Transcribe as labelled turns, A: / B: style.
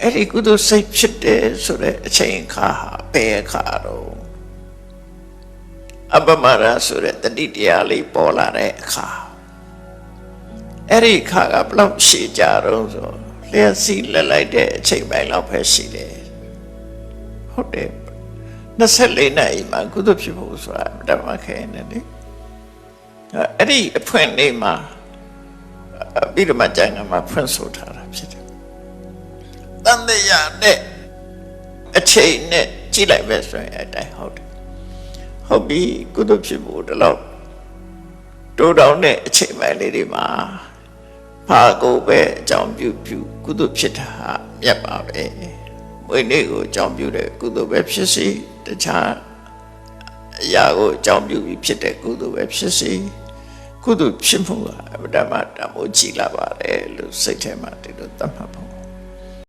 A: အဲ့ဒီကုသိုလ်စိတ်ဖြစ်တယ်ဆိုတဲ့အချိန်ခါဟာဘယ်အခါတော့အပမရဆိုတဲ့တတိတရားလေးပေါ်လာတဲ့အခါအဲ့ဒီအခါကဘလောက်ရှည်ကြတော့ဆိုလျှက်စီးလက်လိုက်တဲ့အချိန်ပိုင်းလောက်ပဲရှိတယ်ဟုတ်တယ်24နာရီမှာကုသိုလ်ဖြစ်ဖို့ဆိုတာဓမ္မခဲနေတယ်အဲ့ဒီအဖွင့်လေးမှာပြီးတော့မှကျန်ကမှာဖွင့်ဆိုထားတာဖြစ်တယ်တန်တရားနဲ့အချိန်နဲ့ကြည့်လိုက်ပဲဆိုရင်အတိုင်းဟုတ်တယ်ဟုတ်ပြီကုသိုလ်ဖြစ်ဖို့တလို့တိုးတောင်းတဲ့အချိန်ပိုင်းလေးတွေမှာဘာကိုပဲအကြောင်းပြုကုသိုလ်ဖြစ်တာမြတ်ပါပဲမွေနေ့ကိုအကြောင်းပြုတဲ့ကုသိုလ်ပဲဖြစ်စီတခြားအရာကိုအကြောင်းပြုပြီးဖြစ်တဲ့ကုသိုလ်ပဲဖြစ်စီကုသိုလ်ဖြစ်မှုကအမှန်တမ်းတမိုးကြည်လာပါတယ်လို့စိတ်ထဲမှာဒီလိုသတ်မှတ်ဖို့